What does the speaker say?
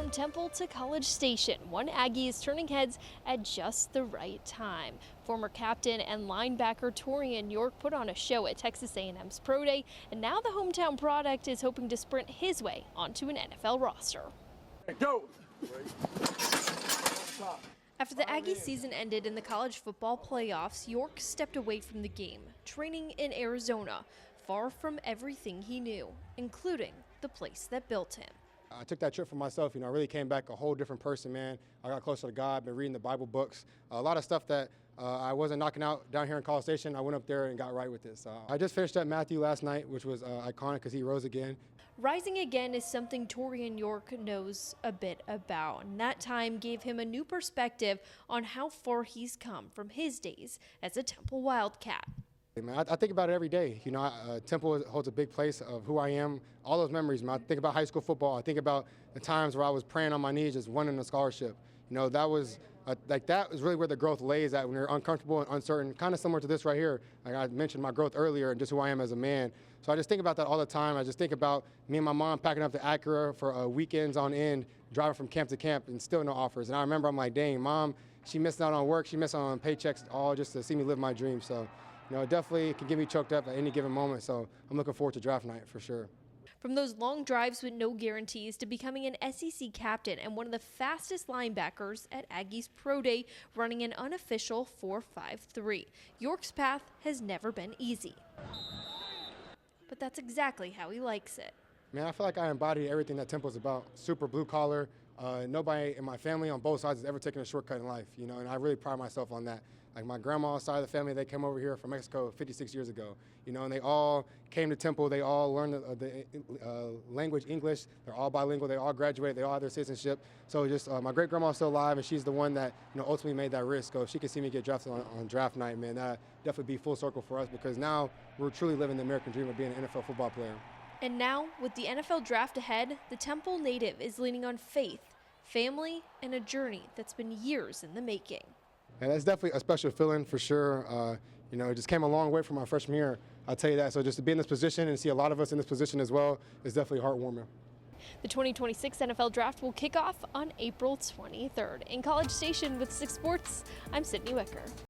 From Temple to College Station, one Aggie is turning heads at just the right time. Former captain and linebacker Taurean York put on a show at Texas A&M's Pro Day, and now the hometown product is hoping to sprint his way onto an NFL roster. Go! After the Aggie season ended in the college football playoffs, York stepped away from the game, training in Arizona, far from everything he knew, including the place that built him. I took that trip for myself, I really came back a whole different person, man. I got closer to God, been reading the Bible books. A lot of stuff that I wasn't knocking out down here in College Station, I went up there and got right with it. So I just finished up Matthew last night, which was iconic because he rose again. Rising again is something Taurean York knows a bit about, and that time gave him a new perspective on how far he's come from his days as a Temple Wildcat. Man, I think about it every day. Temple holds a big place of who I am. All those memories, man. I think about high school football. I think about the times where I was praying on my knees, just winning a scholarship. That was that is really where the growth lays at when you're uncomfortable and uncertain. Kind of similar to this right here. Like I mentioned my growth earlier and just who I am as a man. So I just think about that all the time. I just think about me and my mom packing up the Acura for weekends on end, driving from camp to camp, and still no offers. And I remember I'm like, dang, mom, she missed out on work. She missed out on paychecks, all just to see me live my dream. So. It definitely can get me choked up at any given moment, so I'm looking forward to draft night for sure. From those long drives with no guarantees to becoming an SEC captain and one of the fastest linebackers at Aggie's Pro Day, running an unofficial 4.53. York's path has never been easy. But that's exactly how he likes it. Man, I feel like I embody everything that Temple's about. Super blue collar. Nobody in my family on both sides has ever taken a shortcut in life, and I really pride myself on that. Like my grandma's side of the family, they came over here from Mexico 56 years ago, and they all came to Temple. They all learned the language English. They're all bilingual. They all graduated. They all have their citizenship. So just my great grandma's still alive, and she's the one that ultimately made that risk. So if she could see me get drafted on draft night, man, that definitely be full circle for us because now we're truly living the American dream of being an NFL football player. And now, with the NFL draft ahead, the Temple native is leaning on faith, family, and a journey that's been years in the making. And that's definitely a special feeling for sure. It just came a long way from my freshman year, I'll tell you that. So just to be in this position and see a lot of us in this position as well is definitely heartwarming. The 2026 NFL Draft will kick off on April 23rd. In College Station with 6 Sports, I'm Sydney Wicker.